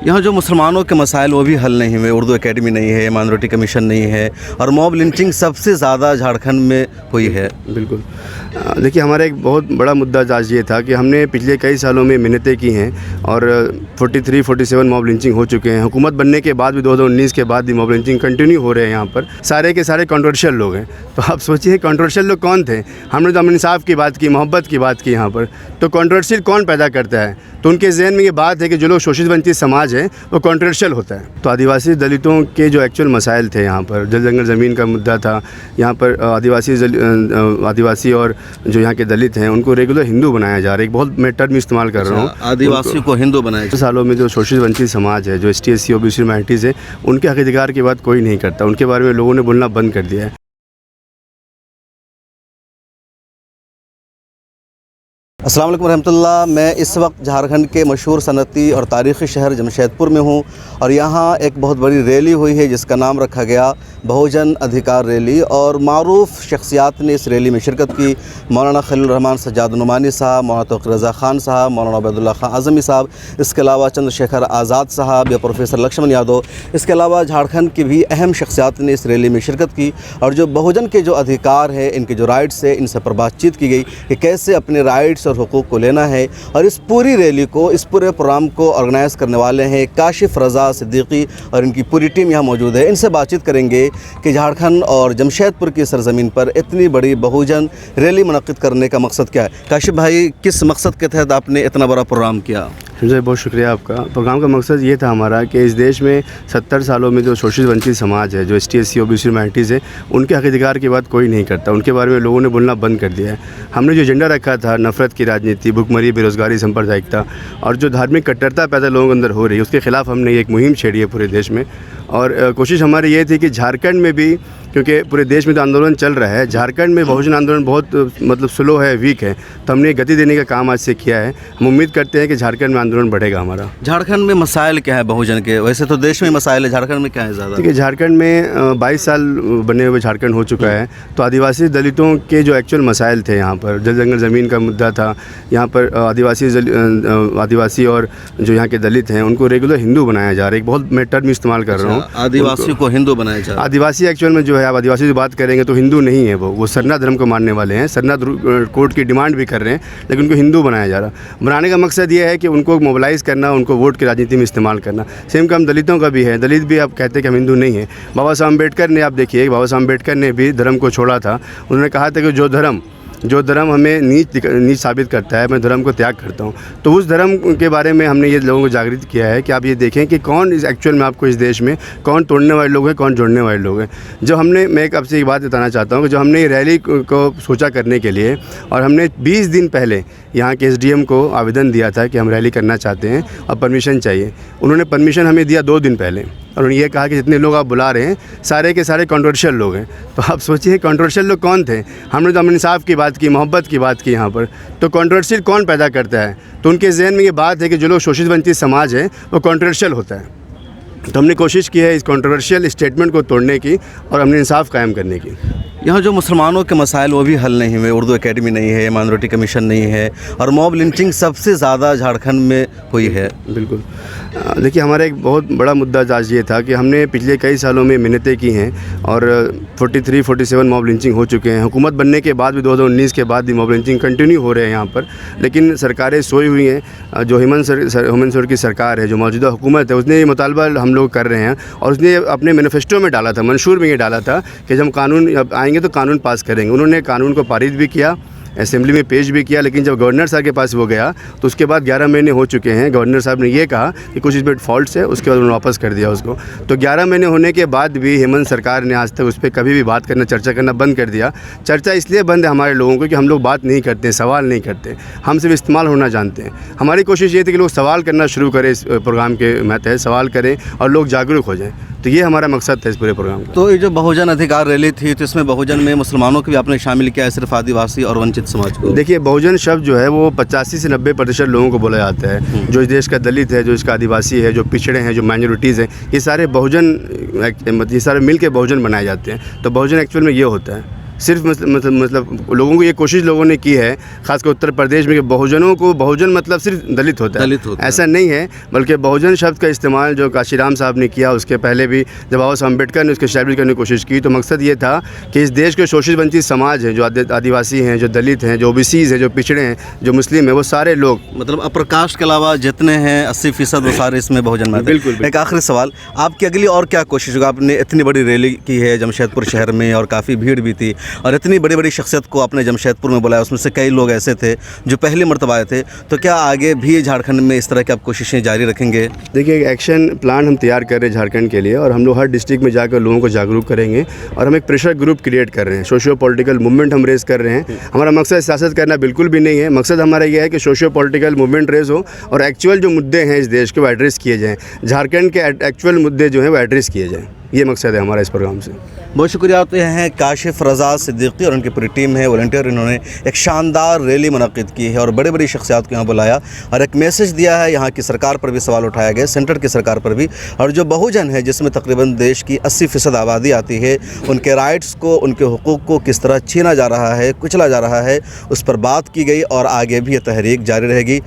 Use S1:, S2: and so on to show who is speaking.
S1: यहाँ जो मुसलमानों के मसाइल वो भी हल नहीं हुए, उर्दू एकेडमी नहीं है, माइनॉरिटी कमीशन नहीं है और मॉब लिंचिंग सबसे ज़्यादा झारखंड में हुई है।
S2: बिल्कुल। देखिए, हमारा एक बहुत बड़ा मुद्दा आज ये था कि हमने पिछले कई सालों में मिन्नतें की हैं और 43-47 मॉब लिंचिंग हो चुके हैं। हुकूमत बनने के बाद भी 2019 के बाद भी मॉब लिंचिंग कंटिन्यू हो रहे हैं। यहाँ पर सारे के सारे कंट्रोवर्शियल लोग हैं। तो आप सोचिए कंट्रोवर्शियल लोग कौन थे। हमने तो अमन इंसाफ की बात की, मोहब्बत की बात की यहाँ पर। तो कंट्रोवर्शियल कौन पैदा करता है? तो उनके जहन में ये बात है कि जो लोग शोषित वंचित समाज है वो कंट्रोवर्शियल होता है। तो आदिवासी दलितों के जो एक्चुअल मसाइल थे यहाँ पर, जल जंगल ज़मीन का मुद्दा था। यहाँ पर आदिवासी और जो यहाँ के दलित हैं उनको रेगुलर हिंदू बनाया जा रहा है। एक बहुत मैं टर्म इस्तेमाल कर रहा हूँ,
S1: आदिवासी को हिंदू बनाया।
S2: सालों में जो शोषित वंचित समाज है, जो ST SC OBC माइनॉरिटीज़ है, उनके हक अधिकार की बात कोई नहीं करता। उनके बारे में लोगों ने बोलना बंद कर दिया है।
S1: अस्सलाम वालेकुम रहमतुल्लाह। मैं इस वक्त झारखंड के मशहूर सनती और तारीख़ी शहर जमशेदपुर में हूँ और यहाँ एक बहुत बड़ी रैली हुई है जिसका नाम रखा गया बहुजन अधिकार रैली। और मारूफ शख्सियात ने इस रैली में शिरकत की। मौलाना खलील रहमान सज्जाद नुमानी साहब, मौलाना तौक़ीर रज़ा ख़ान साहब, मौलाना उबैदुल्लाह ख़ान आज़मी साहब, इसके अलावा चंद्रशेखर आज़ाद साहब या प्रोफेसर लक्ष्मण यादव, इसके अलावा झारखंड की भी अहम शख्सियात ने इस रैली में शिरकत की। और जो बहुजन के जो अधिकार है, इनके जो राइट्स है, इनसे पर बातचीत की गई कि कैसे अपने राइट्स हुकूक को लेना है। और इस पूरी रैली को, इस पूरे प्रोग्राम को ऑर्गेनाइज़ करने वाले हैं काशिफ रज़ा सिद्दीकी और इनकी पूरी टीम यहाँ मौजूद है। इनसे बातचीत करेंगे कि झारखंड और जमशेदपुर की सरजमीन पर इतनी बड़ी बहुजन रैली मुनक़्क़िद करने का मकसद क्या है। काशिफ भाई, किस मकसद के तहत आपने इतना बड़ा प्रोग्राम किया?
S2: जी, बहुत शुक्रिया आपका। प्रोग्राम का मकसद ये था हमारा कि इस देश में 70 सालों में जो शोषित वंचित समाज है, जो ST SC OBC माइनॉरिटीज़ है, उनके हक अधिकार की बात कोई नहीं करता। उनके बारे में लोगों ने बोलना बंद कर दिया है। हमने जो एजेंडा रखा था, नफ़रत की राजनीति, भुखमरी, बेरोज़गारी, सांप्रदायिकता और जो धार्मिक कट्टरता पैदा लोगों के अंदर हो रही है, उसके ख़िलाफ़ हमने एक मुहिम छेड़ी है पूरे देश में। और कोशिश हमारी ये थी कि झारखंड में भी, क्योंकि पूरे देश में तो आंदोलन चल रहा है, झारखंड में बहुजन आंदोलन बहुत स्लो है, वीक है, तो हमने गति देने का काम आज से किया है। हम उम्मीद करते हैं कि झारखंड में आंदोलन बढ़ेगा हमारा।
S1: झारखंड में मसाइल क्या है बहुजन के? वैसे तो देश में मसाइल है, झारखंड में क्या है ज़्यादा?
S2: देखिए, झारखंड में 22 साल बने हुए झारखंड हो चुका है। तो आदिवासी दलितों के जो एक्चुअल मसाइल थे यहाँ पर, जल जंगल ज़मीन का मुद्दा था। यहाँ पर आदिवासी और जो यहाँ के दलित हैं उनको रेगुलर हिंदू बनाया जा रहा है। एक बहुत मैं टर्म इस्तेमाल कर रहा हूँ,
S1: आदिवासी को हिंदू बनाया जा रहा है।
S2: आदिवासी एक्चुअल में जो है, आप आदिवासी की बात करेंगे तो हिंदू नहीं है, वो सरना धर्म को मानने वाले हैं। सरना कोर्ट की डिमांड भी कर रहे हैं, लेकिन उनको हिंदू बनाया जा रहा। बनाने का मकसद ये है कि उनको मोबिलाइज़ करना, उनको वोट की राजनीति में इस्तेमाल करना। सेम काम दलितों का भी है। दलित भी आप कहते हैं कि हम हिंदू नहीं है। बाबा साहब अम्बेडकर ने, आप देखिए, बाबा साहब अम्बेडकर ने भी धर्म को छोड़ा था। उन्होंने कहा था कि जो धर्म हमें नीच साबित करता है, मैं धर्म को त्याग करता हूँ। तो उस धर्म के बारे में हमने ये लोगों को जागृत किया है कि आप ये देखें कि कौन इस एक्चुअल में आपको इस देश में कौन तोड़ने वाले लोग हैं, कौन जोड़ने वाले लोग हैं। मैं एक आपसे एक बात बताना चाहता हूँ कि जो हमने ये रैली को सोचा करने के लिए, और हमने 20 दिन पहले यहाँ के SDM को आवेदन दिया था कि हम रैली करना चाहते हैं और परमिशन चाहिए। उन्होंने परमिशन हमें दिया 2 दिन पहले और उन्होंने ये कहा कि जितने लोग आप बुला रहे हैं सारे के सारे कंट्रोवर्शियल लोग हैं। तो आप सोचिए कंट्रोवर्शियल लोग कौन थे। हमने तो अमन इंसाफ की बात की, मोहब्बत की बात की यहाँ पर। तो कंट्रोवर्शियल कौन पैदा करता है? तो उनके जहन में ये बात है कि जो लोग शोषित वंचित समाज है वो कंट्रोवर्शियल होता है। तो हमने कोशिश की है इस कंट्रोवर्शियल स्टेटमेंट को तोड़ने की और हमने इंसाफ कायम करने की।
S1: यहाँ जो मुसलमानों के मसाइल वो भी हल नहीं हुए, उर्दू एकेडमी नहीं है, माइनॉरिटी कमीशन नहीं है और मॉब लिंचिंग सबसे ज़्यादा झारखंड में हुई है।
S2: बिल्कुल। देखिए, हमारा एक बहुत बड़ा मुद्दा आज ये था कि हमने पिछले कई सालों में मिन्नतें की हैं और 43-47 मॉब लिंचिंग हो चुके हैं। हुकूमत बनने के बाद भी 2019 के बाद भी मॉब लिंचिंग कंटिन्यू हो रहे हैं यहाँ पर, लेकिन सरकारें सोई हुई हैं। जो हेमंत सोरेन की सरकार है, जो मौजूदा हुकूमत है, उसने ये मुतालबा हम लोग कर रहे हैं और उसने अपने मैनिफेस्टो में डाला था, मंशूर में ये डाला था कि जब कानून आएंगे तो कानून पास करेंगे। उन्होंने कानून को पारित भी किया, असेंबली में पेश भी किया, लेकिन जब गवर्नर साहब के पास वो गया तो उसके बाद 11 महीने हो चुके हैं। गवर्नर साहब ने ये कहा कि कुछ इसमें फॉल्ट्स है, उसके बाद उन्होंने वापस कर दिया उसको। तो 11 महीने होने के बाद भी हेमंत सरकार ने आज तक उस पर कभी भी बात करना, चर्चा करना बंद कर दिया। चर्चा इसलिए बंद है हमारे लोगों को कि हम लोग बात नहीं करते, सवाल नहीं करते, हम सिर्फ इस्तेमाल होना जानते हैं। हमारी कोशिश ये थी कि लोग सवाल करना शुरू करें, इस प्रोग्राम के तहत सवाल करें और लोग जागरूक हो जाएँ। तो ये हमारा मकसद था इस पूरे प्रोग्राम का।
S1: तो ये जो बहुजन अधिकार रैली थी, तो इसमें बहुजन में मुसलमानों को भी आपने शामिल किया है, सिर्फ आदिवासी और वंचित समाज को?
S2: देखिए, बहुजन शब्द जो है वो 85 से 90% लोगों को बोला जाता है। जो इस देश का दलित है, जो इसका आदिवासी है, जो पिछड़े हैं, जो माइनॉरिटीज़ हैं, ये सारे बहुजन, ये सारे मिल के बहुजन बनाए जाते हैं। तो बहुजन एक्चुअल में ये होता है। सिर्फ मतलब लोगों को ये कोशिश लोगों ने की है, खासकर उत्तर प्रदेश में, कि बहुजनों को, बहुजन मतलब सिर्फ दलित होता है,
S1: दलित होता है।
S2: ऐसा नहीं है, बल्कि बहुजन शब्द का इस्तेमाल जो काशीराम साहब ने किया, उसके पहले भी जब बाबा साहब अम्बेडकर ने उसके एस्टैब्लिश करने की कोशिश की, तो मकसद ये था कि इस देश के शोषित वंचित समाज हैं, जो आदिवासी हैं, जो दलित हैं, जो ओबीसीज़ हैं, जो पिछड़े हैं, जो मुस्लिम हैं, वो सारे लोग,
S1: मतलब अपर कास्ट के अलावा जितने हैं 80% वो सारे इसमें बहुजन में आते हैं।
S2: बिल्कुल।
S1: एक आखिरी सवाल, आपकी अगली और क्या कोशिश होगा? आपने इतनी बड़ी रैली की है जमशेदपुर शहर में और काफ़ी भीड़ भी थी, और इतनी बड़ी बड़ी शख्सियत को आपने जमशेदपुर में बुलाया, उसमें से कई लोग ऐसे थे जो पहली मरतबा आए थे, तो क्या आगे भी झारखंड में इस तरह की आप कोशिशें जारी रखेंगे?
S2: देखिए, एक एक्शन प्लान हम तैयार कर रहे हैं झारखंड के लिए, और हम लोग हर डिस्ट्रिक्ट में जाकर लोगों को जागरूक करेंगे, और हम एक प्रेशर ग्रुप क्रिएट कर रहे हैं, सोशियो पॉलिटिकल मूवमेंट हम रेस कर रहे हैं। हमारा मकसद सियासत करना बिल्कुल भी नहीं है, मकसद हमारा ये है कि सोशियो पॉलिटिकल मूवमेंट रेस हो और एक्चुअल जो मुद्दे हैं इस देश के वो एड्रेस किए जाएँ, झारखंड के एक्चुअल मुद्दे जो हैं वो एड्रेस किए जाएँ। ये मकसद है हमारा इस प्रोग्राम से।
S1: बहुत शुक्रिया। तो यह हैं काशिफ रज़ा सिद्दीकी और उनकी पूरी टीम है वॉलंटियर। इन्होंने एक शानदार रैली मुनक़्क़िद की है और बड़ी बड़ी शख्सियात को यहाँ बुलाया और एक मैसेज दिया है। यहाँ की सरकार पर भी सवाल उठाया गया, सेंटर की सरकार पर भी, और जो बहुजन है जिसमें तकरीबन देश की 80% आबादी आती है, उनके राइट्स को, उनके हुकूक़ को किस तरह छीना जा रहा है, कुचला जा रहा है, उस पर बात की गई और आगे भी ये तहरीक जारी रहेगी।